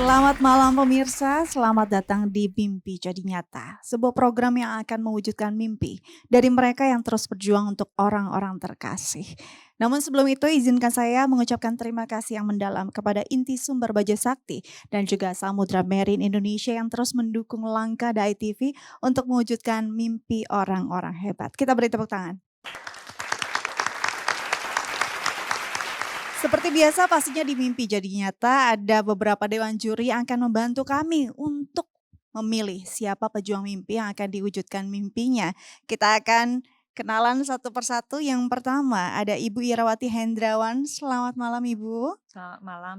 Selamat malam pemirsa, selamat datang di Mimpi Jadi Nyata. Sebuah program yang akan mewujudkan mimpi dari mereka yang terus berjuang untuk orang-orang terkasih. Namun sebelum itu izinkan saya mengucapkan terima kasih yang mendalam kepada Inti Sumber Baja Sakti dan juga Samudra Marine Indonesia yang terus mendukung langkah Dai TV untuk mewujudkan mimpi orang-orang hebat. Kita beri tepuk tangan. Seperti biasa pastinya di Mimpi Jadi Nyata ada beberapa dewan juri yang akan membantu kami untuk memilih siapa pejuang mimpi yang akan diwujudkan mimpinya. Kita akan kenalan satu persatu. Yang pertama ada Ibu Irawati Hendrawan. Selamat malam Ibu. Selamat malam.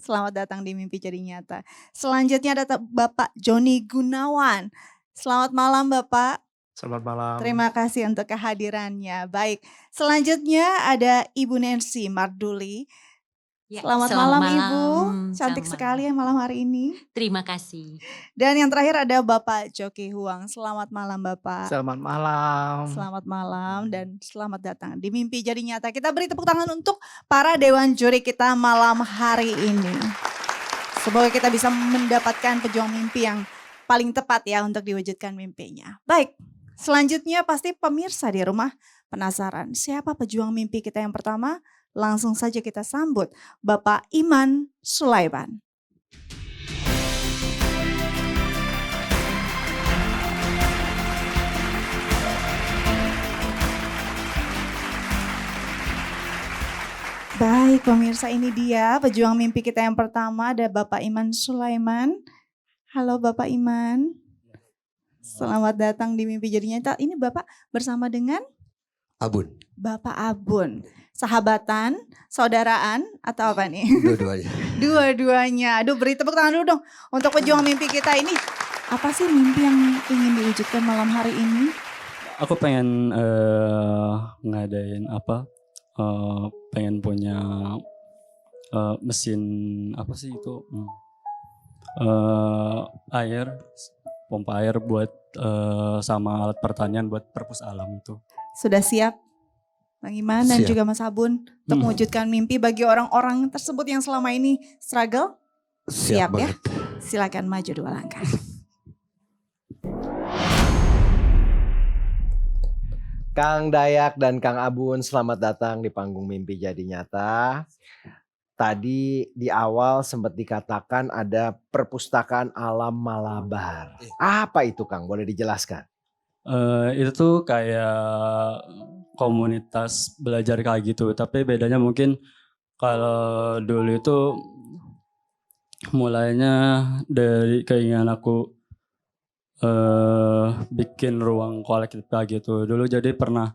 Selamat datang di Mimpi Jadi Nyata. Selanjutnya ada Bapak Joni Gunawan. Selamat malam Bapak. Selamat malam. Terima kasih untuk kehadirannya. Baik, selanjutnya ada Ibu Nancy Marduli. Ya, Selamat malam Ibu, cantik sekali ya malam hari ini. Terima kasih. Dan yang terakhir ada Bapak Joki Huang. Selamat malam Bapak. Selamat malam. Selamat malam dan selamat datang di Mimpi Jadi Nyata. Kita beri tepuk tangan untuk para dewan juri kita malam hari ini. Semoga kita bisa mendapatkan pejuang mimpi yang paling tepat ya untuk diwujudkan mimpinya. Baik. Selanjutnya pasti pemirsa di rumah penasaran siapa pejuang mimpi kita yang pertama? Langsung saja kita sambut Bapak Iman Sulaiman. Baik pemirsa, ini dia pejuang mimpi kita yang pertama, ada Bapak Iman Sulaiman. Halo Bapak Iman. Selamat datang di Mimpi Jadi Nyata. Ini Bapak bersama dengan? Abun. Bapak Abun. Sahabatan, saudaraan, atau apa nih? Dua-duanya. Dua-duanya. Aduh, beri tepuk tangan dulu dong untuk pejuang mimpi kita ini. Apa sih mimpi yang ingin diwujudkan malam hari ini? Aku pengen ngadain apa? Pengen punya mesin apa sih itu? Air, pompa air buat sama alat pertanian buat perpus alam itu. Sudah siap Bang Iman dan Siap. juga Mas Abun untuk mewujudkan mimpi bagi orang-orang tersebut yang selama ini struggle? Siap ya? Banget. Silakan maju 2 langkah. Kang Dayak dan Kang Abun, selamat datang di panggung Mimpi Jadi Nyata. Tadi di awal sempat dikatakan ada perpustakaan alam Malabar. Apa itu Kang? Boleh dijelaskan? Itu tuh kayak komunitas belajar kayak gitu. Tapi bedanya mungkin kalau dulu itu mulainya dari keinginan aku bikin ruang kolektif kayak gitu. Dulu jadi pernah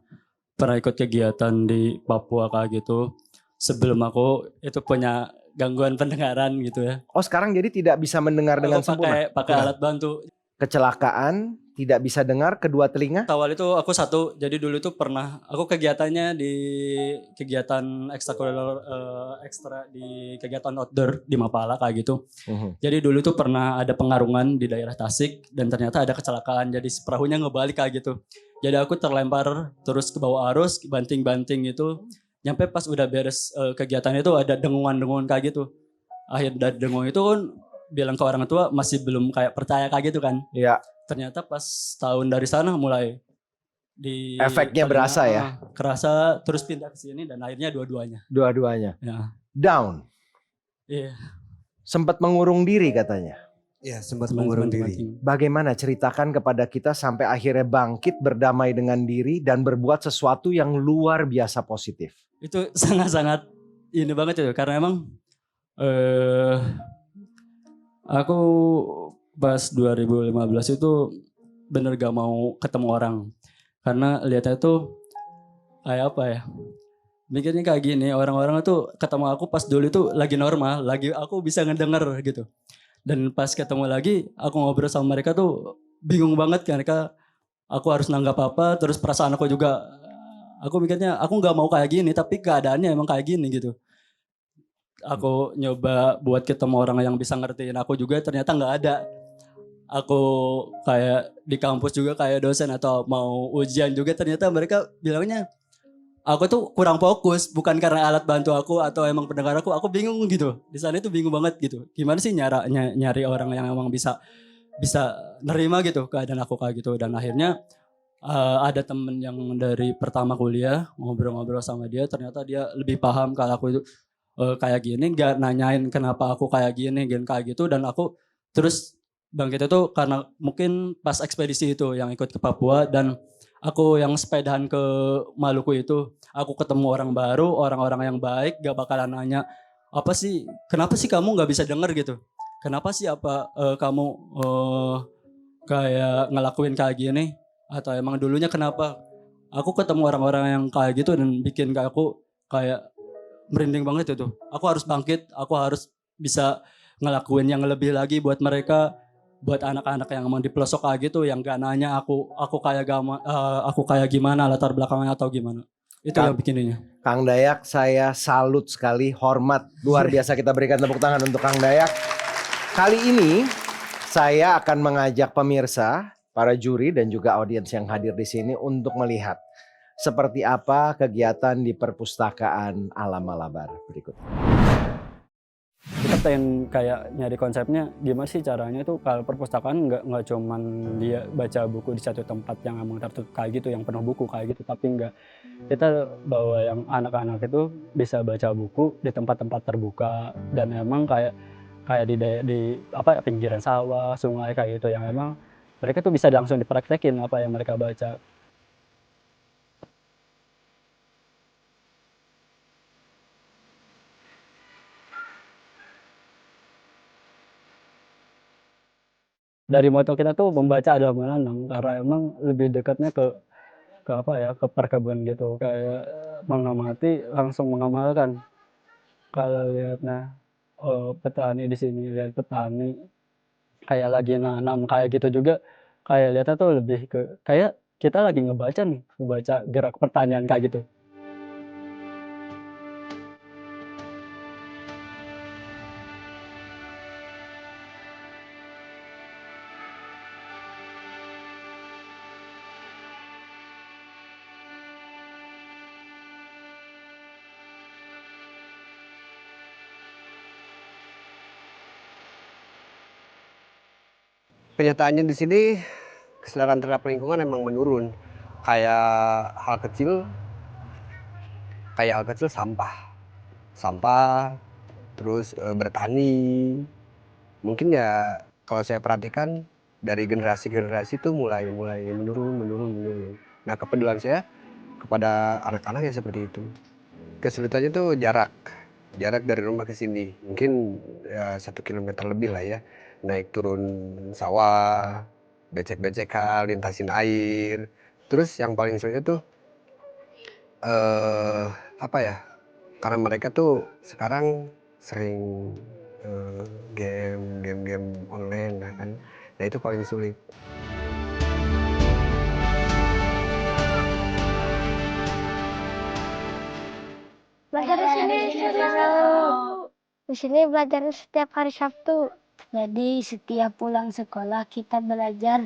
ikut kegiatan di Papua kayak gitu. Sebelum aku itu punya gangguan pendengaran gitu ya. Oh, sekarang jadi tidak bisa mendengar dengan sempurna? Pakai alat bantu. Kecelakaan, tidak bisa dengar kedua telinga? Awal itu aku satu, jadi dulu itu pernah aku kegiatannya di kegiatan ekstra di kegiatan outdoor di Mapala kayak gitu. Jadi dulu tuh pernah ada pengarungan di daerah Tasik dan ternyata ada kecelakaan, jadi perahunya ngebalik kayak gitu. Jadi aku terlempar terus ke bawah arus, banting-banting itu. Nyampe pas udah beres kegiatan itu ada dengungan-dengungan kayak gitu. Akhir dari dengung itu kan bilang ke orang tua masih belum kayak percaya kayak gitu kan. Iya. Ternyata pas tahun dari sana mulai Efeknya berasa ya? Kerasa terus pindah ke sini dan akhirnya dua-duanya. Dua-duanya. Ya. Down. Iya. Sempat mengurung diri katanya. Ya, sempat mengurung diri. Bagaimana ceritakan kepada kita sampai akhirnya bangkit, berdamai dengan diri dan berbuat sesuatu yang luar biasa positif. Itu sangat-sangat ini banget ya, karena emang aku pas 2015 itu bener gak mau ketemu orang. Karena lihatnya tuh kayak apa ya, mikirnya kayak gini, orang-orang tuh ketemu aku pas dulu itu lagi normal, lagi aku bisa ngedenger gitu. Dan pas ketemu lagi aku ngobrol sama mereka tuh bingung banget kan, aku harus nanggap apa, terus perasaan aku juga, aku mikirnya aku gak mau kayak gini tapi keadaannya emang kayak gini gitu. Aku nyoba buat ketemu orang yang bisa ngertiin aku juga, ternyata gak ada. Aku kayak di kampus juga kayak dosen atau mau ujian juga ternyata mereka bilangnya aku tuh kurang fokus, bukan karena alat bantu aku atau emang pendengar aku bingung gitu. Di sana itu bingung banget gitu. Gimana sih nyari orang yang emang bisa nerima gitu keadaan aku kayak gitu. Dan akhirnya ada temen yang dari pertama kuliah, ngobrol-ngobrol sama dia, ternyata dia lebih paham kalau aku itu kayak gini, gak nanyain kenapa aku kayak gini kayak gitu. Dan aku terus bangkit itu karena mungkin pas ekspedisi itu yang ikut ke Papua, dan aku yang sepedahan ke Maluku itu, aku ketemu orang baru, orang-orang yang baik, gak bakalan nanya kenapa sih kamu gak bisa denger gitu, kenapa sih kamu kayak ngelakuin kayak gini, atau emang dulunya kenapa. Aku ketemu orang-orang yang kayak gitu dan bikin kayak aku kayak merinding banget itu. Aku harus bangkit, aku harus bisa ngelakuin yang lebih lagi buat mereka, buat anak-anak yang emang di pelosok kayak gitu, yang gak nanya aku kayak gimana, latar belakangnya atau gimana. Itu yang bikinnya. Kang Dayak, saya salut sekali, hormat luar biasa, kita berikan tepuk tangan untuk Kang Dayak. Kali ini saya akan mengajak pemirsa, para juri dan juga audiens yang hadir di sini untuk melihat seperti apa kegiatan di perpustakaan Alam Malabar berikut. Kita pengen kayak nyari konsepnya gimana sih caranya itu kalau perpustakaan nggak cuman dia baca buku di satu tempat yang emang tertutup kayak gitu, yang penuh buku kayak gitu, tapi nggak, kita bawa yang anak-anak itu bisa baca buku di tempat-tempat terbuka dan emang kayak di pinggiran sawah, sungai kayak gitu, yang emang mereka tuh bisa langsung dipraktekin apa yang mereka baca. Dari moto kita tuh membaca adalah menanam, karena emang lebih dekatnya ke perkebunan gitu, kayak mengamati langsung mengamalkan. Kalau lihatnya petani di sini, lihat petani kayak lagi nanam kayak gitu juga, kayak lihatnya tuh lebih ke kayak kita lagi ngebaca gerak pertanian kayak gitu. Kenyataannya di sini kesadaran terhadap lingkungan emang menurun. Kayak hal kecil sampah, terus bertani. Mungkin ya kalau saya perhatikan dari generasi-generasi itu mulai menurun. Nah, kepedulian saya kepada anak-anak ya seperti itu. Kesulitannya tuh jarak dari rumah ke sini. Mungkin ya 1 kilometer lebih lah ya. Naik turun sawah, becek-becekan, lintasin air. Terus yang paling sulitnya tuh karena mereka tuh sekarang sering game online kan. Nah, itu paling sulit. Belajar di sini seru. Di sini belajar setiap hari Sabtu. Jadi setiap pulang sekolah kita belajar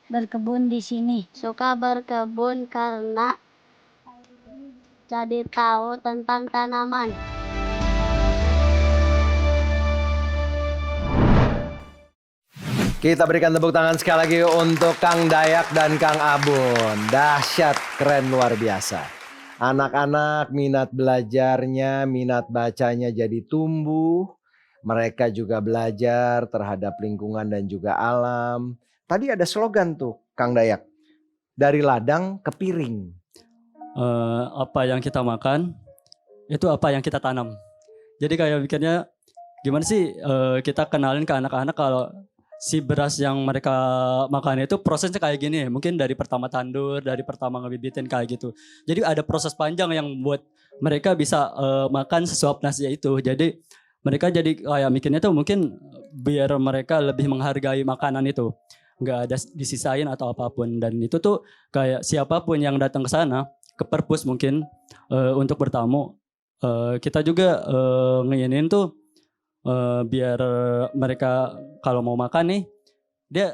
berkebun di sini. Suka berkebun karena jadi tahu tentang tanaman. Kita berikan tepuk tangan sekali lagi untuk Kang Dayak dan Kang Abun. Dahsyat, keren, luar biasa. Anak-anak minat belajarnya, minat bacanya jadi tumbuh. Mereka juga belajar terhadap lingkungan dan juga alam. Tadi ada slogan tuh Kang Dayak, dari ladang ke piring. Apa yang kita makan, itu apa yang kita tanam. Jadi kayak bikinnya gimana sih kita kenalin ke anak-anak kalau si beras yang mereka makan itu prosesnya kayak gini. Mungkin dari pertama tandur, dari pertama ngebibitin kayak gitu. Jadi ada proses panjang yang buat mereka bisa makan sesuap nasi itu. Jadi mereka jadi kayak mikirnya tuh mungkin biar mereka lebih menghargai makanan itu. Nggak ada disisain atau apapun. Dan itu tuh kayak siapapun yang datang ke sana, ke perpus mungkin untuk bertamu, kita juga ngeyinin tuh biar mereka kalau mau makan nih dia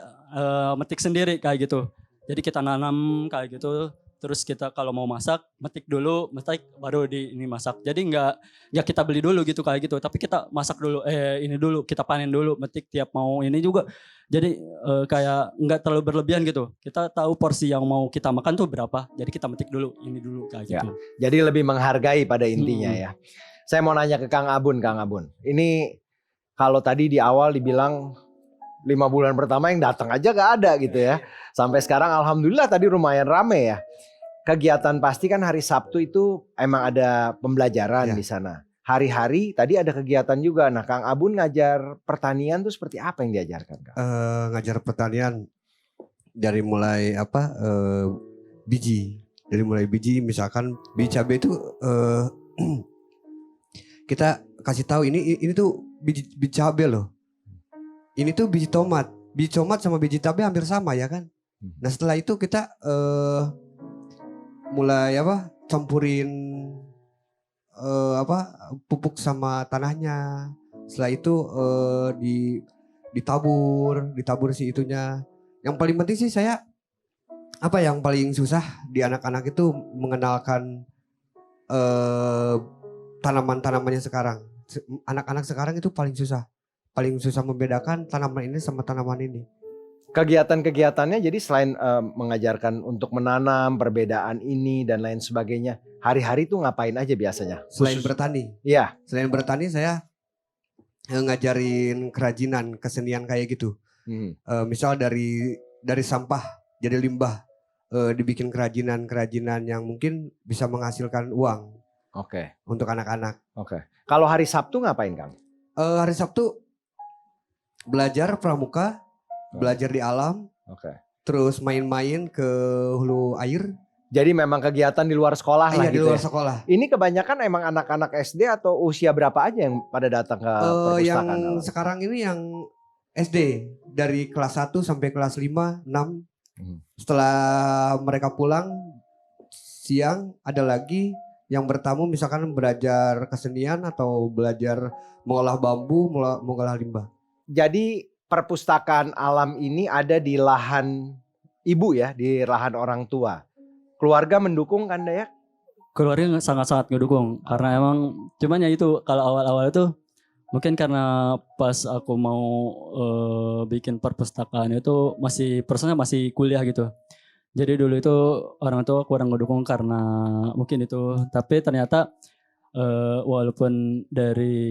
metik sendiri kayak gitu. Jadi kita nanam kayak gitu, terus kita kalau mau masak metik dulu, metik baru ini masak. Jadi nggak kita beli dulu gitu kayak gitu, tapi kita masak dulu, ini dulu kita panen dulu, metik tiap mau ini juga. Jadi kayak nggak terlalu berlebihan gitu. Kita tahu porsi yang mau kita makan tuh berapa, jadi kita metik dulu ini dulu kayak Ya. gitu. Jadi lebih menghargai pada intinya ya. Saya mau nanya ke Kang Abun, Kang Abun. Ini kalau tadi di awal dibilang 5 bulan pertama yang datang aja gak ada gitu ya. Sampai sekarang alhamdulillah tadi lumayan rame ya. Kegiatan pasti kan hari Sabtu itu emang ada pembelajaran Ya. di sana. Hari-hari tadi ada kegiatan juga. Nah, Kang Abun ngajar pertanian tuh seperti apa yang diajarkan, Kang? Ngajar pertanian dari mulai biji. Dari mulai biji, misalkan biji cabai itu kita kasih tahu ini tuh biji cabai loh. Ini tuh biji tomat. Biji tomat sama biji cabai hampir sama ya kan. Nah setelah itu kita mulai campurin pupuk sama tanahnya. Setelah itu ditabur si itunya. Yang paling penting sih saya yang paling susah di anak-anak itu mengenalkan tanaman-tanamannya sekarang. Anak-anak sekarang itu paling susah membedakan tanaman ini sama tanaman ini. Kegiatan-kegiatannya jadi selain mengajarkan untuk menanam, perbedaan ini dan lain sebagainya, hari-hari tuh ngapain aja biasanya? Selain bertani. Iya. Selain bertani saya ngajarin kerajinan, kesenian kayak gitu. Misal dari sampah jadi limbah, dibikin kerajinan yang mungkin bisa menghasilkan uang. Oke. Untuk anak-anak. Oke. Kalau hari Sabtu ngapain, Kang? Hari Sabtu belajar pramuka, belajar di alam, terus main-main ke hulu air. Jadi memang kegiatan di luar sekolah lah Iya, di gitu luar ya. sekolah. Ini kebanyakan emang anak-anak SD atau usia berapa aja yang pada datang ke perpustakaan? Yang alam? sekarang ini yang SD dari kelas 1 sampai kelas 5, 6. Setelah mereka pulang siang ada lagi yang bertamu misalkan belajar kesenian atau belajar mengolah bambu, mengolah limbah. Jadi perpustakaan alam ini ada di lahan ibu ya, di lahan orang tua. Keluarga mendukung kan Dayak? Keluarga sangat-sangat ngedukung karena emang cuman ya itu kalau awal-awal itu mungkin karena pas aku mau bikin perpustakaan itu prosesnya masih kuliah gitu. Jadi dulu itu orang tua kurang ngedukung karena mungkin itu, tapi ternyata walaupun dari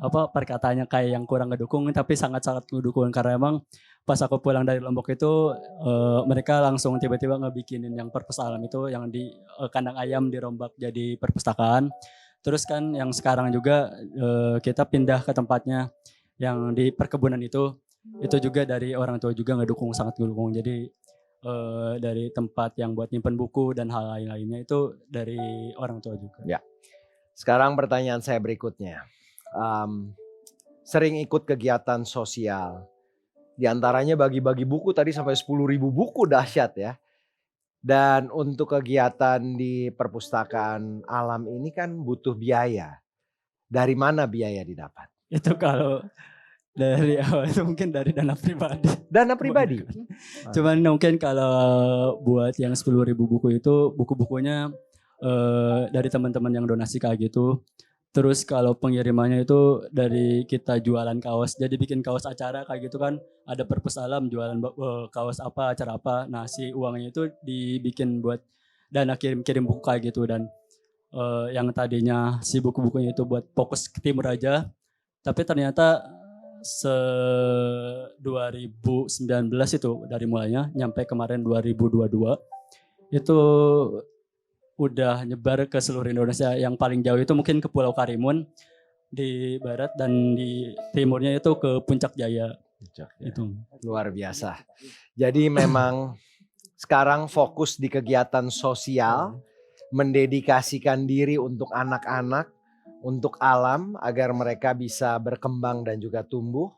perkataannya kayak yang kurang ngedukung, tapi sangat-sangat ngedukung karena emang pas aku pulang dari Lombok itu mereka langsung tiba-tiba ngebikinin yang perpustakaan itu yang di kandang ayam dirombak jadi perpustakaan. Terus kan yang sekarang juga kita pindah ke tempatnya yang di perkebunan itu juga dari orang tua juga ngedukung, sangat ngedukung. Jadi dari tempat yang buat nyimpen buku dan hal lain-lainnya itu dari orang tua juga. Ya. Sekarang pertanyaan saya berikutnya. Sering ikut kegiatan sosial. Di antaranya bagi-bagi buku tadi sampai 10.000 buku, dahsyat ya. Dan untuk kegiatan di perpustakaan alam ini kan butuh biaya. Dari mana biaya didapat? Itu kalau dari awal itu mungkin dari dana pribadi. Dana pribadi? Cuman mungkin kalau buat yang 10.000 buku itu buku-bukunya dari teman-teman yang donasi kayak gitu. Terus kalau pengirimannya itu dari kita jualan kaos. Jadi bikin kaos acara kayak gitu kan. Ada perpus alam jualan kaos apa, acara apa. Nah si uangnya itu dibikin buat dana kirim-kirim buku kayak gitu. Dan yang tadinya si buku-bukunya itu buat fokus ke timur aja. Tapi ternyata 2019 itu dari mulainya nyampe kemarin 2022 itu udah nyebar ke seluruh Indonesia. Yang paling jauh itu mungkin ke Pulau Karimun di barat dan di timurnya itu ke Puncak Jaya. Itu luar biasa. Jadi memang sekarang fokus di kegiatan sosial, mendedikasikan diri untuk anak-anak, untuk alam agar mereka bisa berkembang dan juga tumbuh.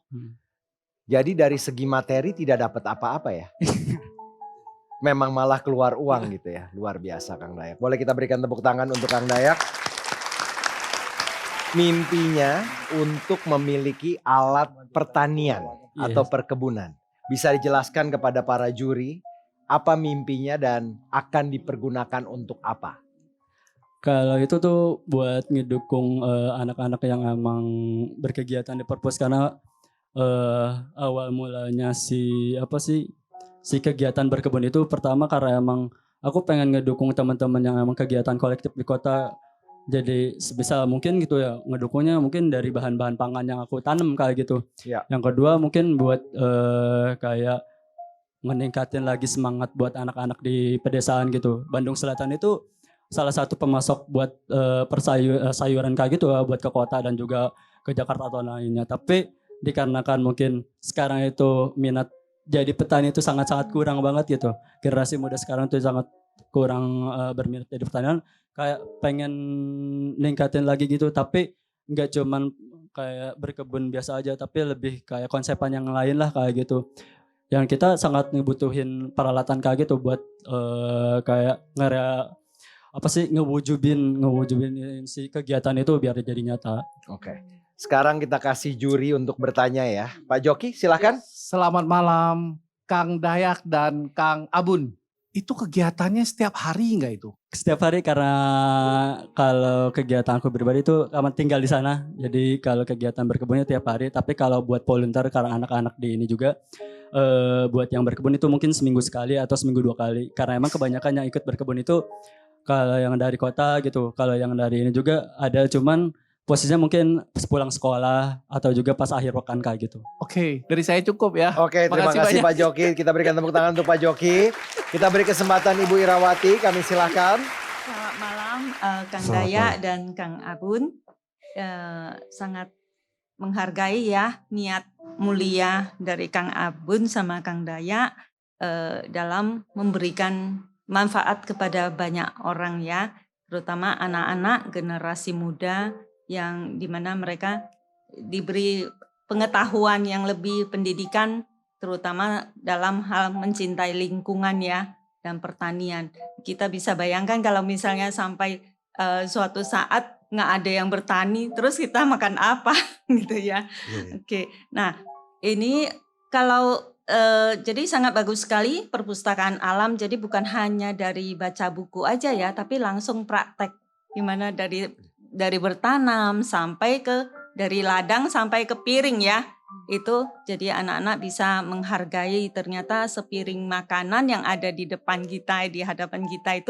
Jadi dari segi materi tidak dapat apa-apa ya. Memang malah keluar uang gitu ya. Luar biasa Kang Dayak. Boleh kita berikan tepuk tangan untuk Kang Dayak. Mimpinya untuk memiliki alat pertanian atau perkebunan. Bisa dijelaskan kepada para juri apa mimpinya dan akan dipergunakan untuk apa? Kalau itu tuh buat ngedukung anak-anak yang emang berkegiatan di perpus, karena awal mulanya si kegiatan berkebun itu pertama karena emang aku pengen ngedukung teman-teman yang emang kegiatan kolektif di kota. Jadi sebisa mungkin gitu ya, ngedukungnya mungkin dari bahan-bahan pangan yang aku tanam kayak gitu. Ya. Yang kedua mungkin buat kayak meningkatin lagi semangat buat anak-anak di pedesaan gitu. Bandung Selatan itu salah satu pemasok buat sayuran kayak gitu ya, buat ke kota dan juga ke Jakarta atau lainnya. Tapi dikarenakan mungkin sekarang itu minat jadi petani itu sangat-sangat kurang banget gitu. Generasi muda sekarang itu sangat kurang berminat jadi pertanian. Kayak pengen ningkatin lagi gitu, tapi nggak cuman kayak berkebun biasa aja, tapi lebih kayak konsepan yang lain lah kayak gitu. Yang kita sangat ngebutuhin peralatan kayak gitu buat kayak ngewujudin si kegiatan itu biar jadi nyata. Oke. Sekarang kita kasih juri untuk bertanya ya. Pak Joki silakan. Selamat malam Kang Dayak dan Kang Abun. Itu kegiatannya setiap hari nggak itu? Setiap hari, karena kalau kegiatan aku pribadi itu amat tinggal di sana. Jadi kalau kegiatan berkebunnya tiap hari. Tapi kalau buat volunteer karena anak-anak di ini juga buat yang berkebun itu mungkin seminggu sekali atau seminggu 2 kali. Karena emang kebanyakan yang ikut berkebun itu kalau yang dari kota gitu. Kalau yang dari ini juga ada, cuman posisinya mungkin pulang sekolah atau juga pas akhir pekan kayak gitu. Oke, dari saya cukup ya. Oke, terima kasih Makasih Pak Joki. Kita berikan tepuk tangan untuk Pak Joki. Kita beri kesempatan Ibu Irawati, kami silakan. Selamat malam Kang Dayak dan Kang Abun. Sangat menghargai ya niat mulia dari Kang Abun sama Kang Dayak dalam memberikan manfaat kepada banyak orang ya, terutama anak-anak generasi muda yang dimana mereka diberi pengetahuan yang lebih, pendidikan terutama dalam hal mencintai lingkungan ya dan pertanian. Kita bisa bayangkan kalau misalnya sampai suatu saat nggak ada yang bertani, terus kita makan apa gitu ya. Oke, nah ini kalau jadi sangat bagus sekali perpustakaan alam. Jadi bukan hanya dari baca buku aja ya, tapi langsung praktek. Gimana dari bertanam sampai dari ladang sampai ke piring ya. Itu jadi anak-anak bisa menghargai ternyata sepiring makanan yang ada di depan kita, di hadapan kita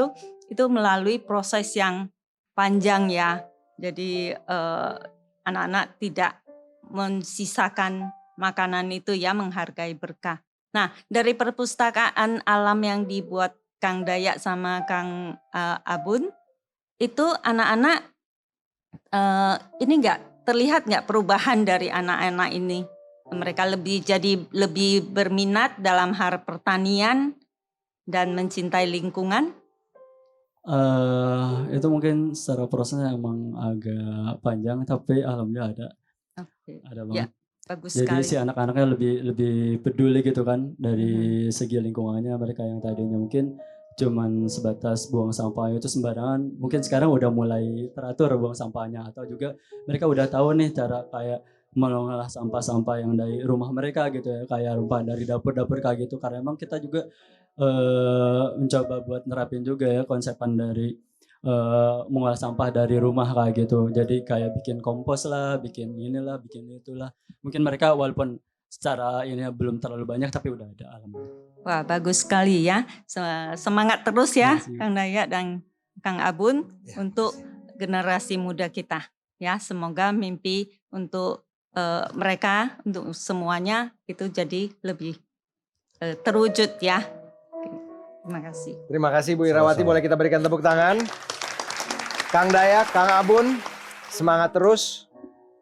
itu melalui proses yang panjang ya. Jadi anak-anak tidak mensisakan makanan itu ya, menghargai berkah. Nah, dari perpustakaan alam yang dibuat Kang Dayak sama Kang Abun, itu anak-anak ini terlihat nggak perubahan dari anak-anak ini? Mereka lebih berminat dalam hal pertanian dan mencintai lingkungan. Itu mungkin secara prosesnya emang agak panjang, tapi alhamdulillah ada. Oke. Ada Ya, banget. bagus Jadi sekali. si anak-anaknya lebih peduli gitu kan dari segi lingkungannya. Mereka yang tadinya mungkin cuman sebatas buang sampah itu sembarangan, mungkin sekarang udah mulai teratur buang sampahnya, atau juga mereka udah tahu nih cara kayak mengolah sampah-sampah yang dari rumah mereka gitu ya, kayak rumpah dari dapur-dapur kayak gitu. Karena emang kita juga mencoba buat nerapin juga ya konsepan dari mengolah sampah dari rumah kayak gitu. Jadi kayak bikin kompos lah, bikin inilah, bikin itulah. Mungkin mereka walaupun secara ini belum terlalu banyak tapi udah ada, alhamdulillah. Wah, bagus sekali ya. Semangat terus ya Terima kasih. Kang Dayak dan Kang Abun untuk generasi muda kita. Ya, semoga mimpi untuk mereka, untuk semuanya itu jadi lebih terwujud ya. Terima kasih. Terima kasih Bu Irawati, boleh kita berikan tepuk tangan. Kang Dayak, Kang Abun, semangat terus.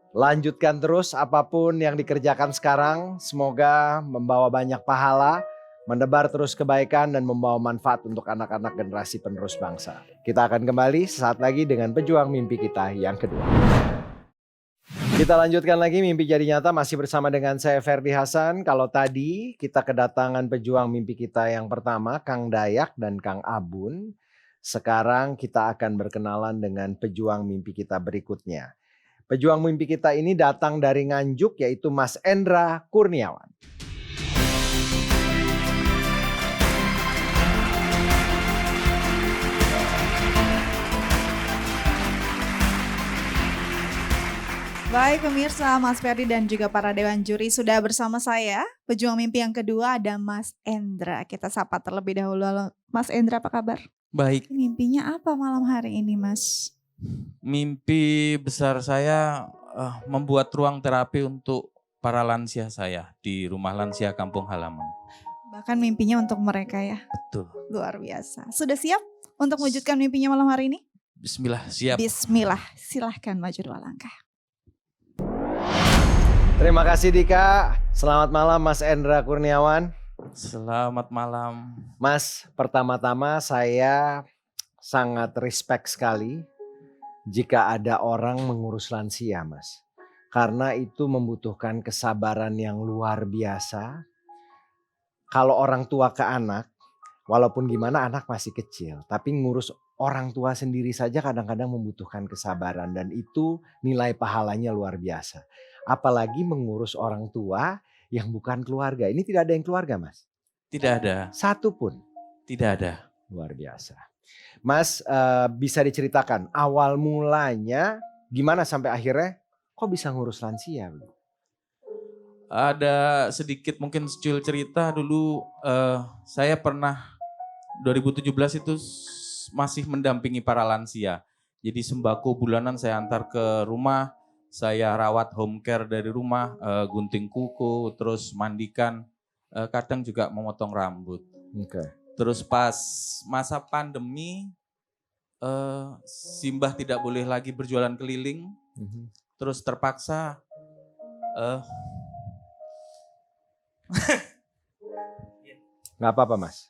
Lanjutkan terus apapun yang dikerjakan sekarang. Semoga membawa banyak pahala, mendebar terus kebaikan dan membawa manfaat untuk anak-anak generasi penerus bangsa. Kita akan kembali sesaat lagi dengan pejuang mimpi kita yang kedua. Kita lanjutkan lagi Mimpi Jadi Nyata masih bersama dengan saya Ferdi Hasan. Kalau tadi kita kedatangan pejuang mimpi kita yang pertama, Kang Dayak dan Kang Abun. Sekarang kita akan berkenalan dengan pejuang mimpi kita berikutnya. Pejuang mimpi kita ini datang dari Nganjuk, yaitu Mas Endra Kurniawan. Baik pemirsa, Mas Ferdi dan juga para Dewan Juri sudah bersama saya. Pejuang mimpi yang kedua ada Mas Endra. Kita sapa terlebih dahulu. Halo, Mas Endra, apa kabar? Baik, Mimpinya apa malam hari ini, Mas? mimpi besar saya membuat ruang terapi untuk para lansia saya di rumah lansia kampung halaman. Bahkan mimpinya untuk mereka ya. Betul. Luar biasa. Sudah siap untuk mewujudkan mimpinya malam hari ini? Bismillah, siap. Bismillah, silahkan maju 2 langkah. Terima kasih Dika. Selamat malam Mas Endra Kurniawan. Selamat malam. Mas, pertama-tama saya sangat respect sekali jika ada orang mengurus lansia, Mas. Karena itu membutuhkan kesabaran yang luar biasa. Kalau orang tua ke anak, walaupun gimana anak masih kecil, tapi ngurus orang tua sendiri saja kadang-kadang membutuhkan kesabaran dan itu nilai pahalanya luar biasa. Apalagi mengurus orang tua yang bukan keluarga. Ini tidak ada yang keluarga, Mas? Tidak ada. Satu pun? Tidak ada. Luar biasa. Mas, bisa diceritakan awal mulanya gimana sampai akhirnya kok bisa ngurus lansia? Ada sedikit mungkin secuil cerita dulu saya pernah 2017 itu masih mendampingi para lansia. Jadi sembako bulanan saya antar ke rumah, saya rawat home care dari rumah, gunting kuku, terus mandikan, kadang juga memotong rambut. Oke. Terus pas masa pandemi, Simbah tidak boleh lagi berjualan keliling, terus terpaksa Nggak apa-apa, Mas.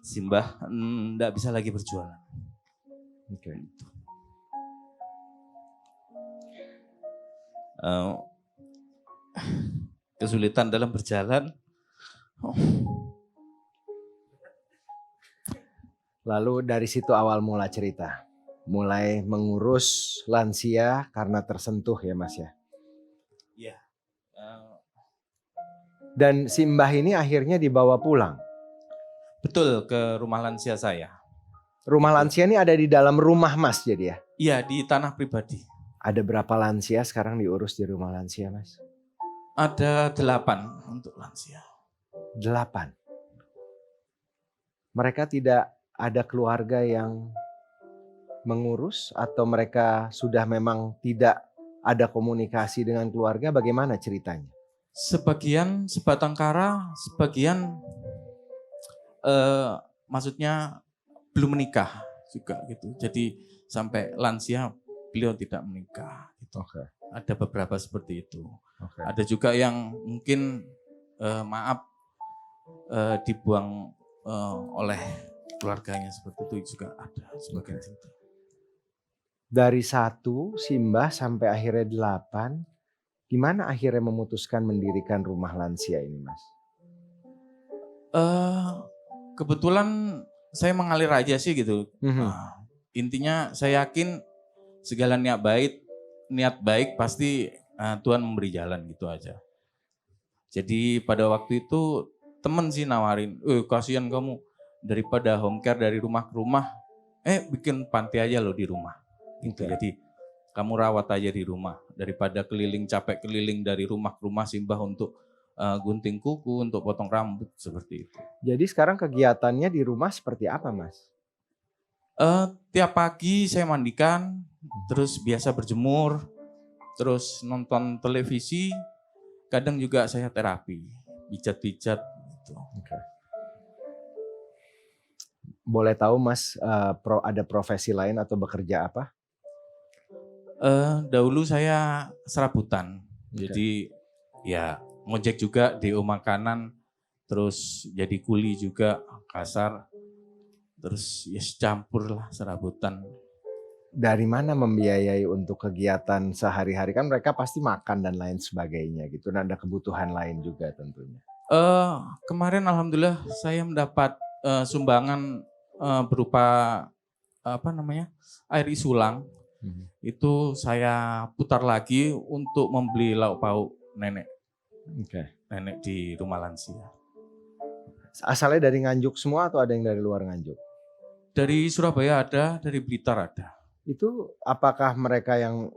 Simbah enggak bisa lagi berjualan. Oke. Kesulitan dalam berjalan. Lalu dari situ awal mula cerita. Mulai mengurus lansia karena tersentuh ya Mas ya. Iya. Dan si Mbah ini akhirnya dibawa pulang. Betul, ke rumah lansia saya. Rumah lansia ini ada di dalam rumah Mas jadi ya? Iya, di tanah pribadi. Ada berapa lansia sekarang diurus di rumah lansia Mas? Ada 8 untuk lansia. 8. Mereka tidak ada keluarga yang mengurus atau mereka sudah memang tidak ada komunikasi dengan keluarga, bagaimana ceritanya? Sebagian sebatang kara, sebagian maksudnya belum menikah juga gitu. Jadi sampai lansia beliau tidak menikah gitu. Okay. Ada beberapa seperti itu. Okay. Ada juga yang mungkin dibuang oleh keluarganya seperti itu juga ada sebagian cerita. Dari 1 Simbah sampai akhirnya 8, gimana akhirnya memutuskan mendirikan rumah lansia ini Mas? Kebetulan saya mengalir aja sih gitu. Intinya saya yakin segala niat baik pasti Tuhan memberi jalan gitu aja. Jadi pada waktu itu temen sih nawarin, kasihan kamu daripada home care dari rumah ke rumah, bikin panti aja loh di rumah. Gitu. Jadi kamu rawat aja di rumah daripada capek keliling dari rumah ke rumah Simbah untuk gunting kuku, untuk potong rambut seperti itu. Jadi sekarang kegiatannya di rumah seperti apa Mas? Tiap pagi saya mandikan, terus biasa berjemur, terus nonton televisi, kadang juga saya terapi, pijat-pijat gitu. Okay. Boleh tahu Mas ada profesi lain atau bekerja apa? Dahulu saya serabutan, jadi ya ngojek juga, DO makanan, terus jadi kuli juga kasar, terus ya campur lah serabutan. Dari mana membiayai untuk kegiatan sehari-hari? Kan mereka pasti makan dan lain sebagainya gitu, dan ada kebutuhan lain juga tentunya. Kemarin alhamdulillah saya mendapat sumbangan berupa air isulang. Itu saya putar lagi untuk membeli lauk pauk nenek. Nenek di rumah lansia. Asalnya dari Nganjuk semua atau ada yang dari luar Nganjuk? Dari Surabaya ada, dari Blitar ada. Itu apakah mereka yang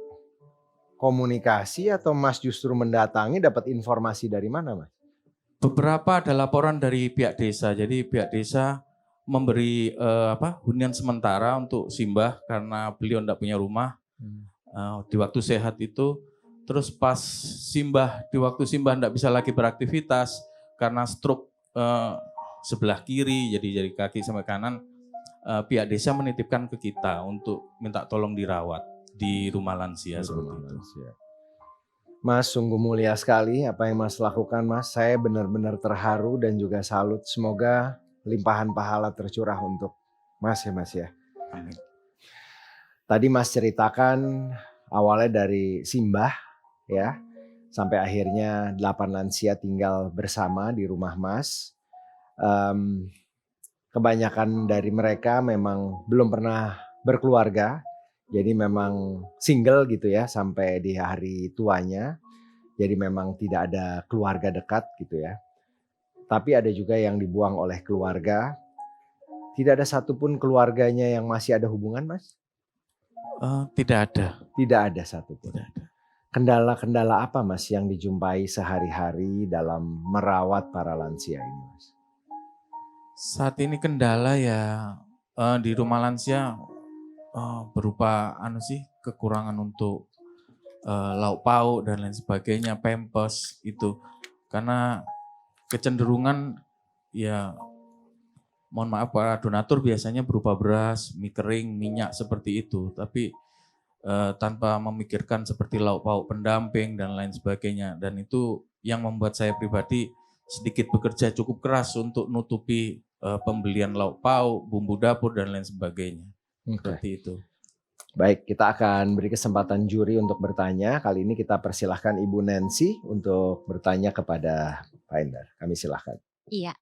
komunikasi atau Mas justru mendatangi dapat informasi dari mana, Mas? Beberapa ada laporan dari pihak desa. Jadi pihak desa memberi hunian sementara untuk Simbah karena beliau tidak punya rumah di waktu sehat itu. Terus pas di waktu Simbah tidak bisa lagi beraktivitas karena stroke sebelah kiri, jadi dari kaki sampai kanan, pihak desa menitipkan ke kita untuk minta tolong dirawat di rumah lansia seperti itu. Mas, sungguh mulia sekali apa yang Mas lakukan, Mas. Saya benar-benar terharu dan juga salut. Semoga limpahan pahala tercurah untuk Mas ya, Mas ya. Amin. Tadi Mas ceritakan awalnya dari Simbah ya, sampai akhirnya 8 lansia tinggal bersama di rumah Mas. Kebanyakan dari mereka memang belum pernah berkeluarga, jadi memang single gitu ya sampai di hari tuanya. Jadi memang tidak ada keluarga dekat gitu ya. Tapi ada juga yang dibuang oleh keluarga. Tidak ada satupun keluarganya yang masih ada hubungan, Mas? Tidak ada. Tidak ada satupun. Tidak ada. Kendala-kendala apa, Mas, yang dijumpai sehari-hari dalam merawat para lansia ini, Mas? Saat ini kendala ya di rumah lansia berupa kekurangan untuk lauk pauk dan lain sebagainya, pampers itu. Karena kecenderungan ya mohon maaf para donatur biasanya berupa beras, mie kering, minyak seperti itu. Tapi tanpa memikirkan seperti lauk pauk pendamping dan lain sebagainya. Dan itu yang membuat saya pribadi sedikit bekerja cukup keras untuk nutupi pembelian lauk pauk, bumbu dapur dan lain sebagainya. Seperti itu. Baik, kita akan beri kesempatan juri untuk bertanya. Kali ini kita persilahkan Ibu Nancy untuk bertanya kepada Pak Endar. Kami silahkan. Iya.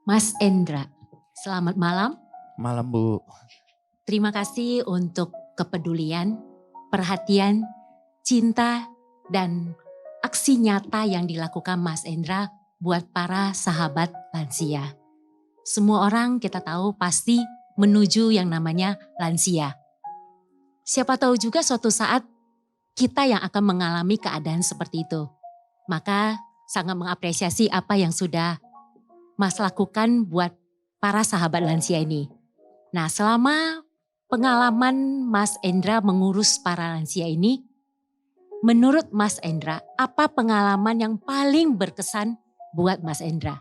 Mas Endra, selamat malam. Malam, Bu. Terima kasih untuk kepedulian, perhatian, cinta, dan aksi nyata yang dilakukan Mas Endra buat para sahabat lansia. Semua orang kita tahu pasti menuju yang namanya lansia. Siapa tahu juga suatu saat kita yang akan mengalami keadaan seperti itu. Maka sangat mengapresiasi apa yang sudah Mas lakukan buat para sahabat lansia ini. Nah, selama pengalaman Mas Endra mengurus para lansia ini, menurut Mas Endra, apa pengalaman yang paling berkesan buat Mas Endra?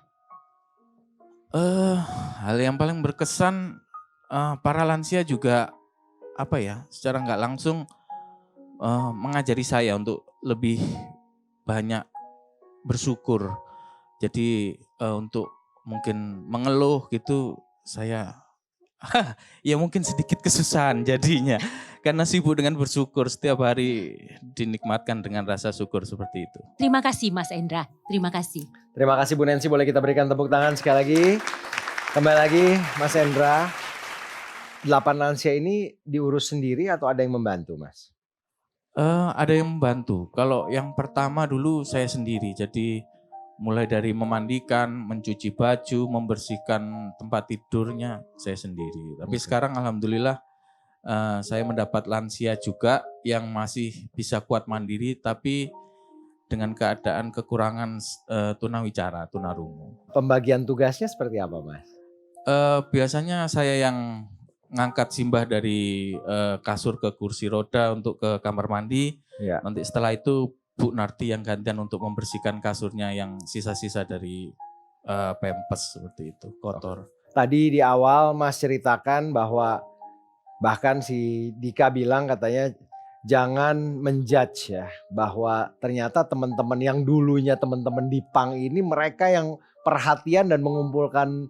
Hal yang paling berkesan para lansia juga secara nggak langsung mengajari saya untuk lebih banyak bersyukur. Jadi untuk mungkin mengeluh gitu saya ya mungkin sedikit kesusahan jadinya. Karena sibuk dengan bersyukur, setiap hari dinikmatkan dengan rasa syukur seperti itu. Terima kasih Mas Endra, terima kasih. Terima kasih Bu Nancy, boleh kita berikan tepuk tangan sekali lagi. Kembali lagi Mas Endra. 8 lansia ini diurus sendiri atau ada yang membantu, Mas? Ada yang membantu. Kalau yang pertama dulu saya sendiri. Jadi mulai dari memandikan, mencuci baju, membersihkan tempat tidurnya saya sendiri. Tapi sekarang alhamdulillah saya mendapat lansia juga yang masih bisa kuat mandiri tapi dengan keadaan kekurangan tunawicara, tunarungu. Pembagian tugasnya seperti apa, Mas? Biasanya saya yang ngangkat Simbah dari kasur ke kursi roda untuk ke kamar mandi. Ya. Nanti setelah itu Bu Narti yang gantian untuk membersihkan kasurnya yang sisa-sisa dari pampers seperti itu, kotor. Tadi di awal Mas ceritakan bahwa bahkan si Dika bilang katanya jangan menjudge ya, bahwa ternyata teman-teman yang dulunya teman-teman di PANG ini mereka yang perhatian dan mengumpulkan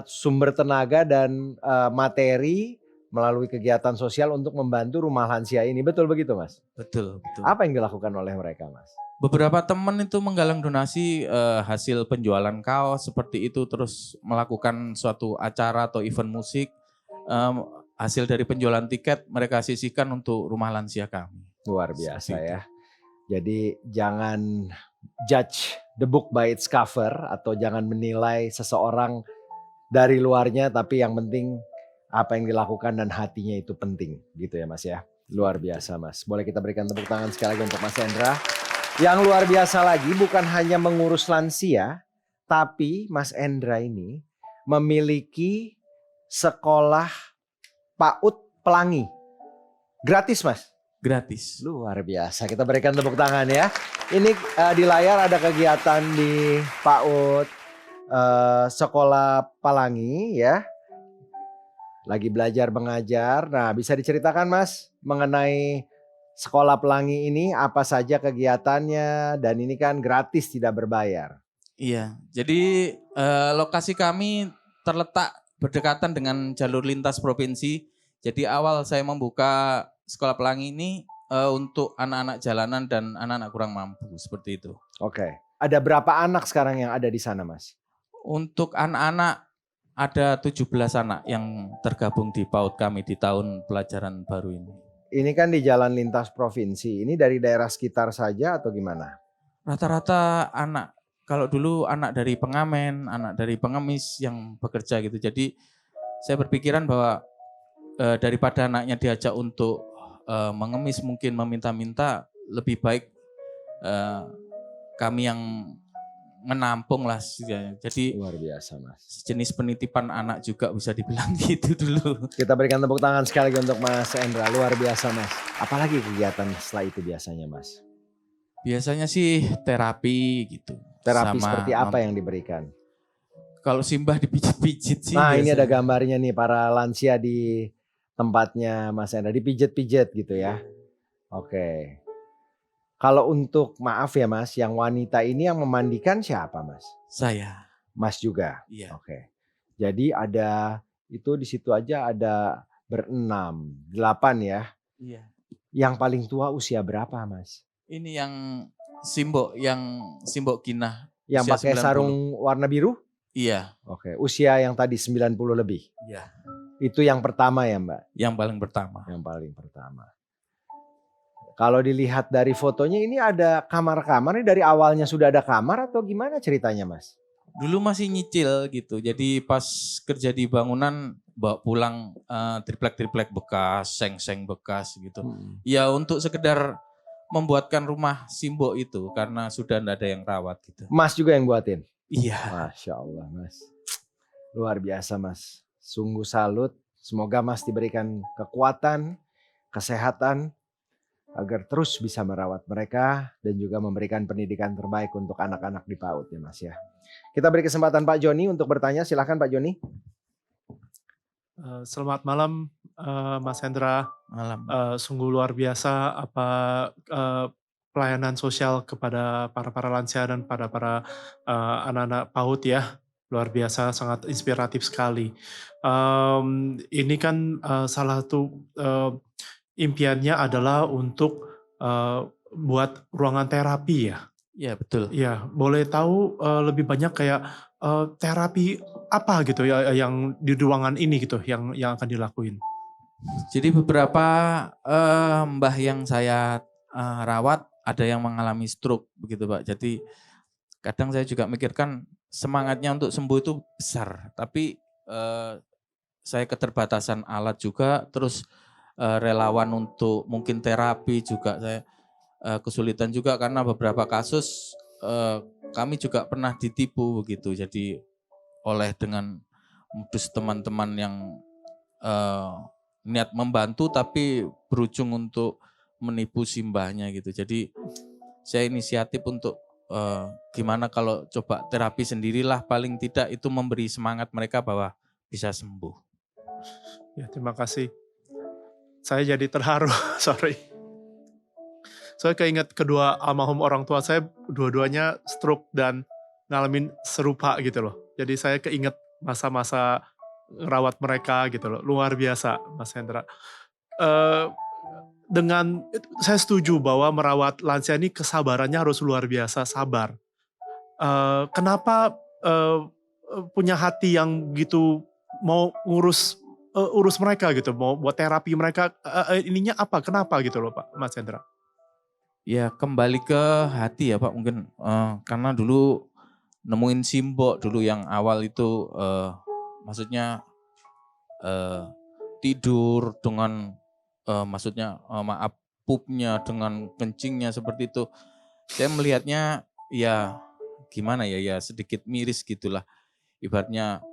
sumber tenaga dan materi melalui kegiatan sosial untuk membantu rumah lansia ini. Betul begitu, Mas? Betul, betul. Apa yang dilakukan oleh mereka, Mas? Beberapa teman itu menggalang donasi hasil penjualan kaos seperti itu, terus melakukan suatu acara atau event musik. Hasil dari penjualan tiket mereka sisihkan untuk rumah lansia kami. Luar biasa ya. Jadi jangan judge the book by its cover atau jangan menilai seseorang dari luarnya, tapi yang penting apa yang dilakukan dan hatinya itu penting gitu ya Mas ya. Luar biasa Mas. Boleh kita berikan tepuk tangan sekali lagi untuk Mas Hendra. Yang luar biasa lagi bukan hanya mengurus lansia, tapi Mas Hendra ini memiliki sekolah PAUD Pelangi. Gratis Mas? Gratis. Luar biasa. Kita berikan tepuk tangan ya. Ini di layar ada kegiatan di PAUD Sekolah Pelangi ya. Lagi belajar mengajar. Nah, bisa diceritakan Mas mengenai Sekolah Pelangi ini apa saja kegiatannya, dan ini kan gratis tidak berbayar. Iya, jadi lokasi kami terletak berdekatan dengan jalur lintas provinsi. Jadi awal saya membuka Sekolah Pelangi ini untuk anak-anak jalanan dan anak-anak kurang mampu, seperti itu. Oke. Ada berapa anak sekarang yang ada di sana Mas? Untuk anak-anak ada 17 anak yang tergabung di PAUD kami di tahun pelajaran baru ini. Ini kan di jalan lintas provinsi. Ini dari daerah sekitar saja atau gimana? Rata-rata anak, kalau dulu anak dari pengamen, anak dari pengemis yang bekerja gitu. Jadi saya berpikiran bahwa daripada anaknya diajak untuk mengemis, mungkin meminta-minta, lebih baik kami yang menampung lah. Jadi luar biasa Mas. Jenis penitipan anak juga bisa dibilang gitu dulu. Kita berikan tepuk tangan sekali lagi untuk Mas Hendra. Luar biasa Mas. Apalagi kegiatan setelah itu biasanya Mas? Biasanya sih terapi gitu. Terapi seperti apa yang diberikan? Kalau Simbah dipijit-pijit sih. Nah biasanya. ini ada gambarnya nih, para lansia di tempatnya Mas Hendra. Dipijit-pijit gitu ya. Oke. Kalau untuk, maaf ya Mas, yang wanita ini yang memandikan siapa Mas? Saya. Mas juga? Iya. Oke. Jadi ada, itu di situ aja ada berenam, 8 ya? Iya. Yang paling tua usia berapa Mas? Ini yang Simbok Kinah. Yang pakai 90. sarung warna biru? Iya. Oke, usia yang tadi 90 lebih? Iya. Itu yang pertama ya Mbak? Yang paling pertama. Yang paling pertama. Kalau dilihat dari fotonya ini ada kamar-kamar, ini dari awalnya sudah ada kamar atau gimana ceritanya Mas? Dulu masih nyicil gitu, jadi pas kerja di bangunan bawa pulang triplek-triplek bekas, seng-seng bekas gitu. Ya untuk sekedar membuatkan rumah Simbok itu karena sudah tidak ada yang rawat gitu. Mas juga yang buatin? Iya. Masya Allah Mas. Luar biasa Mas. Sungguh salut. Semoga Mas diberikan kekuatan, kesehatan, agar terus bisa merawat mereka dan juga memberikan pendidikan terbaik untuk anak-anak di PAUD ya Mas ya. Kita beri kesempatan Pak Joni untuk bertanya. Silakan Pak Joni. Selamat malam Mas Hendra. Malam. Sungguh luar biasa apa pelayanan sosial kepada para lansia dan pada para anak-anak PAUD ya. Luar biasa, sangat inspiratif sekali. Ini kan salah satu impiannya adalah untuk buat ruangan terapi ya. Iya betul. Iya, boleh tahu lebih banyak kayak terapi apa gitu ya yang di ruangan ini gitu yang akan dilakuin. Jadi beberapa mbah yang saya rawat ada yang mengalami stroke begitu Pak. Jadi kadang saya juga mikirkan semangatnya untuk sembuh itu besar, tapi saya keterbatasan alat juga, terus relawan untuk mungkin terapi juga saya kesulitan juga karena beberapa kasus kami juga pernah ditipu begitu. Jadi oleh dengan modus teman-teman yang niat membantu tapi berujung untuk menipu simbahnya gitu. Jadi saya inisiatif untuk gimana kalau coba terapi sendirilah, paling tidak itu memberi semangat mereka bahwa bisa sembuh. Ya terima kasih. Saya jadi terharu, sorry. Saya keinget kedua almarhum orang tua saya, dua-duanya stroke dan ngalamin serupa gitu loh. Jadi saya keinget masa-masa ngerawat mereka gitu loh. Luar biasa Mas Hendra. Saya setuju bahwa merawat lansia ini kesabarannya harus luar biasa, sabar. Kenapa punya hati yang gitu mau urus mereka gitu, mau buat terapi mereka, ininya apa, kenapa gitu loh Pak Mas Hendra? Ya kembali ke hati ya Pak mungkin, karena dulu nemuin Simbok dulu yang awal itu maksudnya tidur dengan maksudnya maaf pupnya dengan kencingnya seperti itu. Saya melihatnya ya gimana ya sedikit miris gitulah. Ibaratnya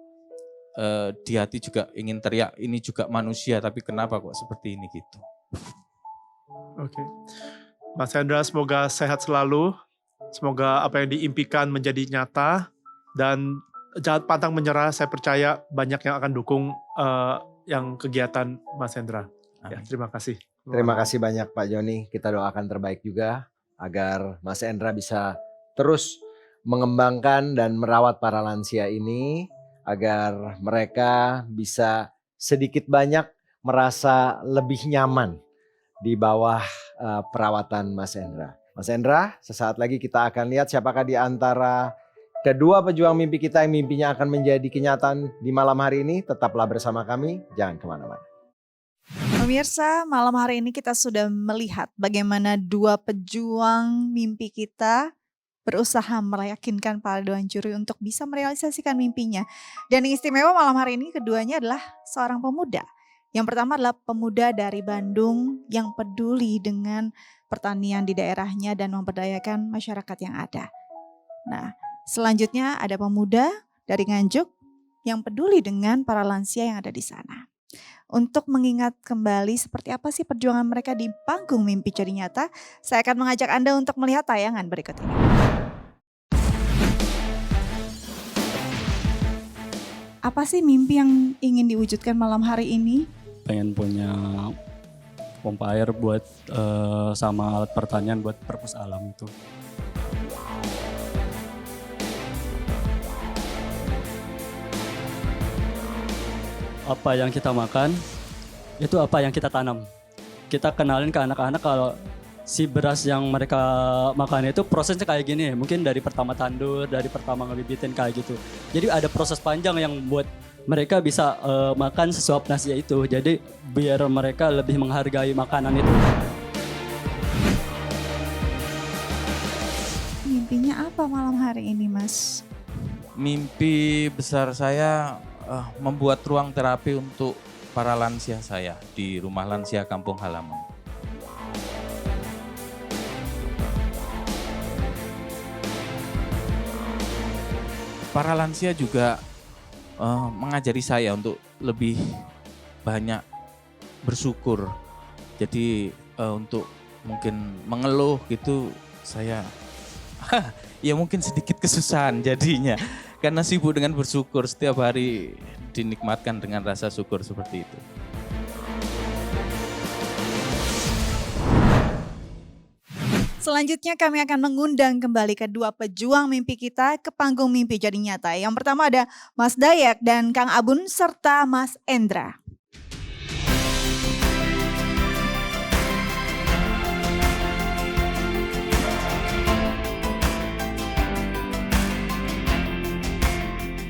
di hati juga ingin teriak, ini juga manusia tapi kenapa kok seperti ini gitu. Oke. Mas Hendra semoga sehat selalu. Semoga apa yang diimpikan menjadi nyata. Dan jangan pantang menyerah, saya percaya banyak yang akan dukung yang kegiatan Mas Hendra. Ya, terima kasih. Terima kasih banyak Pak Joni. Kita doakan terbaik juga agar Mas Hendra bisa terus mengembangkan dan merawat para lansia ini agar mereka bisa sedikit banyak merasa lebih nyaman di bawah perawatan Mas Hendra. Mas Hendra, sesaat lagi kita akan lihat siapakah di antara kedua pejuang mimpi kita yang mimpinya akan menjadi kenyataan di malam hari ini. Tetaplah bersama kami, jangan kemana-mana. Pemirsa, malam hari ini kita sudah melihat bagaimana dua pejuang mimpi kita berusaha meyakinkan para dewan juri untuk bisa merealisasikan mimpinya. Dan yang istimewa malam hari ini keduanya adalah seorang pemuda. Yang pertama adalah pemuda dari Bandung yang peduli dengan pertanian di daerahnya dan memberdayakan masyarakat yang ada. Nah, selanjutnya ada pemuda dari Nganjuk yang peduli dengan para lansia yang ada di sana. Untuk mengingat kembali seperti apa sih perjuangan mereka di panggung mimpi jadi nyata, saya akan mengajak Anda untuk melihat tayangan berikut ini. Apa sih mimpi yang ingin diwujudkan malam hari ini? Pengen punya pompa air buat sama alat pertanian buat perpus alam itu. Apa yang kita makan, itu apa yang kita tanam. Kita kenalin ke anak-anak kalau si beras yang mereka makan itu prosesnya kayak gini. Mungkin dari pertama tandur, dari pertama ngebibitin kayak gitu. Jadi ada proses panjang yang buat mereka bisa makan sesuap nasi itu. Jadi biar mereka lebih menghargai makanan itu. Mimpinya apa malam hari ini, Mas? Mimpi besar saya membuat ruang terapi untuk para lansia saya di rumah lansia kampung halaman. Para lansia juga mengajari saya untuk lebih banyak bersyukur. Jadi untuk mungkin mengeluh gitu saya ya mungkin sedikit kesusahan jadinya. Karena sibuk dengan bersyukur, setiap hari dinikmatkan dengan rasa syukur seperti itu. Selanjutnya kami akan mengundang kembali kedua pejuang mimpi kita ke panggung mimpi jadi nyata. Yang pertama ada Mas Dayak dan Kang Abun serta Mas Endra.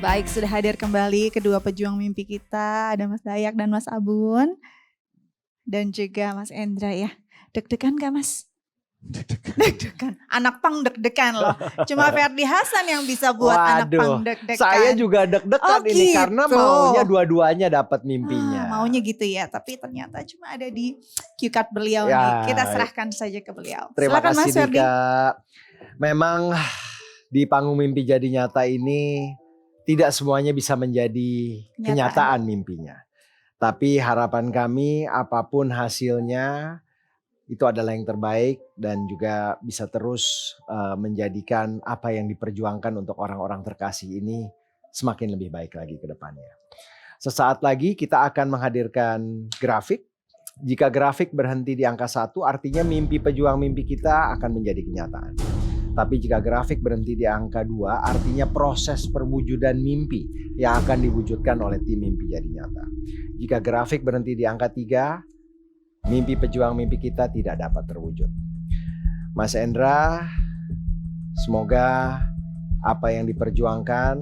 Baik, sudah hadir kembali kedua pejuang mimpi kita. Ada Mas Dayak dan Mas Abun. Dan juga Mas Endra ya. Deg-degan gak Mas? Deg-degan. Anak pang deg-degan loh. Cuma Ferdi Hasan yang bisa buat anak pang deg-degan. Saya juga deg-degan ini gitu. karena maunya dua-duanya dapat mimpinya. Maunya gitu ya, tapi ternyata cuma ada di cue card beliau Ya, nih. Kita serahkan saja ke beliau. Terima Silakan kasih Mas Ferdi. Dika. Memang di panggung mimpi jadi nyata ini tidak semuanya bisa menjadi kenyataan mimpinya. Tapi harapan kami apapun hasilnya itu adalah yang terbaik dan juga bisa terus menjadikan apa yang diperjuangkan untuk orang-orang terkasih ini semakin lebih baik lagi ke depannya. Sesaat lagi kita akan menghadirkan grafik. Jika grafik berhenti di angka 1 artinya mimpi pejuang mimpi kita akan menjadi kenyataan. Tapi jika grafik berhenti di angka 2 artinya proses perwujudan mimpi yang akan diwujudkan oleh tim mimpi jadi nyata. Jika grafik berhenti di angka 3, mimpi pejuang mimpi kita tidak dapat terwujud. Mas Endra, semoga apa yang diperjuangkan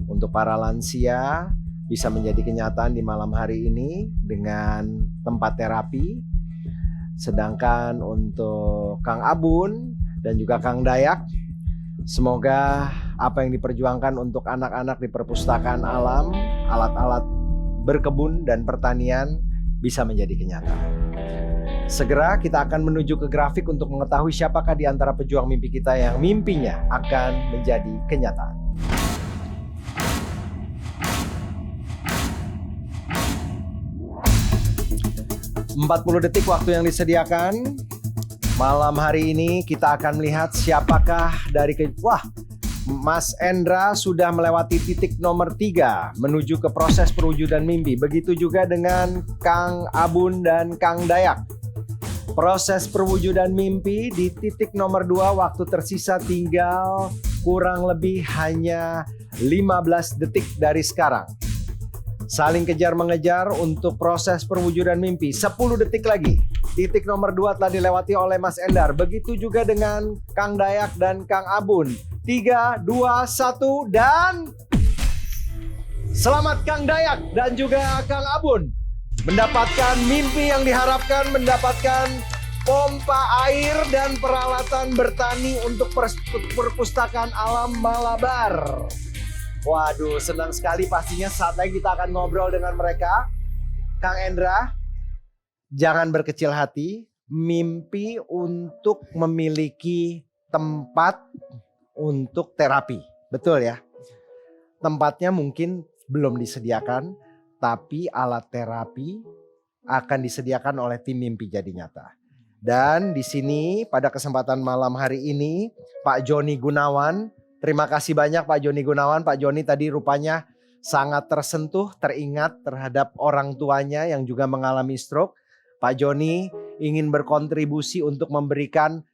untuk para lansia bisa menjadi kenyataan di malam hari ini dengan tempat terapi. Sedangkan untuk Kang Abun dan juga Kang Dayak, semoga apa yang diperjuangkan untuk anak-anak di perpustakaan alam, alat-alat berkebun dan pertanian bisa menjadi kenyataan. Segera kita akan menuju ke grafik untuk mengetahui siapakah di antara pejuang mimpi kita yang mimpinya akan menjadi kenyataan. ...40 detik waktu yang disediakan. Malam hari ini kita akan melihat siapakah dari Mas Endra sudah melewati titik nomor 3 menuju ke proses perwujudan mimpi. Begitu juga dengan Kang Abun dan Kang Dayak. Proses perwujudan mimpi di titik nomor 2, waktu tersisa tinggal kurang lebih hanya 15 detik dari sekarang. Saling kejar mengejar untuk proses perwujudan mimpi. 10 detik lagi. Titik nomor 2 telah dilewati oleh Mas Endar. Begitu juga dengan Kang Dayak dan Kang Abun. 3, 2, 1 dan... Selamat Kang Dayak dan juga Kang Abun. Mendapatkan mimpi yang diharapkan, mendapatkan pompa air dan peralatan bertani untuk perpustakaan alam Malabar. Waduh, senang sekali pastinya. Saat lagi kita akan ngobrol dengan mereka. Kang Endra, jangan berkecil hati. Mimpi untuk memiliki tempat untuk terapi. Betul ya? Tempatnya mungkin belum disediakan, tapi alat terapi akan disediakan oleh tim Mimpi Jadi Nyata. Dan di sini pada kesempatan malam hari ini, Pak Joni Gunawan. Terima kasih banyak Pak Joni Gunawan. Pak Joni tadi rupanya sangat tersentuh, teringat terhadap orang tuanya yang juga mengalami stroke. Pak Joni ingin berkontribusi untuk memberikan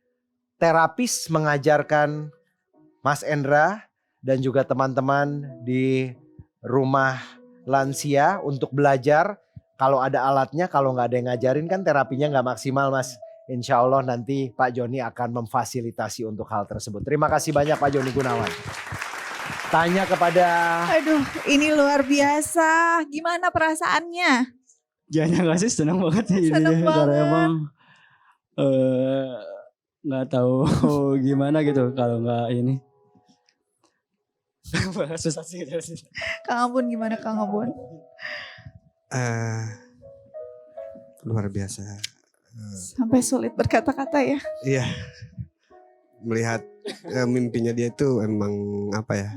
terapis mengajarkan Mas Endra dan juga teman-teman di rumah lansia untuk belajar. Kalau ada alatnya, kalau nggak ada yang ngajarin kan terapinya nggak maksimal, Mas. Insya Allah nanti Pak Joni akan memfasilitasi untuk hal tersebut. Terima kasih banyak Pak Joni Gunawan. Tanya kepada... Aduh, ini luar biasa. Gimana perasaannya? Jangan nggak sih, senang banget ini. Senang Karena banget. emang nggak tahu gimana gitu kalau nggak ini. Susah sih. Kang Abun gimana Kang Abun? Luar biasa. Sampai sulit berkata-kata ya. Iya. Melihat mimpinya dia itu emang apa ya?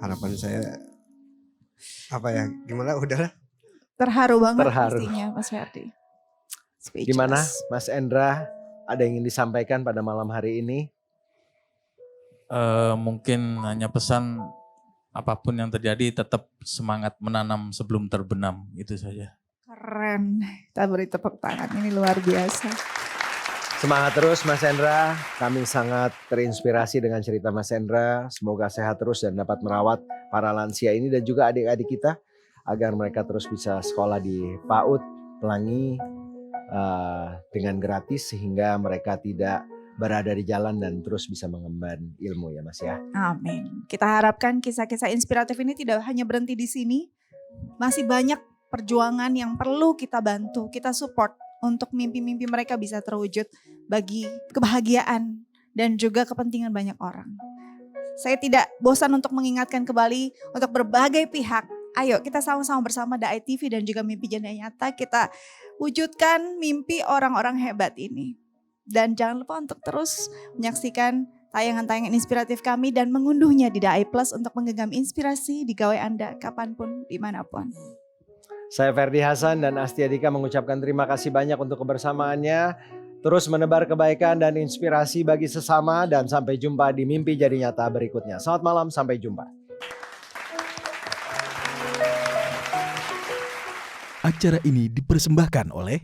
Harapan saya apa ya? Gimana? Udahlah. Terharu banget Terharu. pastinya Mas Ferdi. Speechless. Gimana Mas Endra? Ada yang ingin disampaikan pada malam hari ini? Mungkin hanya pesan apapun yang terjadi tetap semangat menanam sebelum terbenam, itu saja. Keren. Kita beri tepuk tangan, ini luar biasa. Semangat terus Mas Endra. Kami sangat terinspirasi dengan cerita Mas Endra. Semoga sehat terus dan dapat merawat para lansia ini dan juga adik-adik kita agar mereka terus bisa sekolah di PAUD Pelangi dengan gratis sehingga mereka tidak berada di jalan dan terus bisa mengemban ilmu ya Mas ya. Amin. Kita harapkan kisah-kisah inspiratif ini tidak hanya berhenti di sini. Masih banyak perjuangan yang perlu kita bantu, kita support untuk mimpi-mimpi mereka bisa terwujud bagi kebahagiaan dan juga kepentingan banyak orang. Saya tidak bosan untuk mengingatkan kembali untuk berbagai pihak. Ayo kita sama-sama bersama Dai TV dan juga Mimpi Jadi Nyata kita wujudkan mimpi orang-orang hebat ini. Dan jangan lupa untuk terus menyaksikan tayangan-tayangan inspiratif kami dan mengunduhnya di Dai Plus untuk menggenggam inspirasi di gawai Anda kapanpun, dimanapun. Saya Ferdi Hasan dan Astia Dika mengucapkan terima kasih banyak untuk kebersamaannya. Terus menebar kebaikan dan inspirasi bagi sesama dan sampai jumpa di Mimpi Jadi Nyata berikutnya. Selamat malam, sampai jumpa. Acara ini dipersembahkan oleh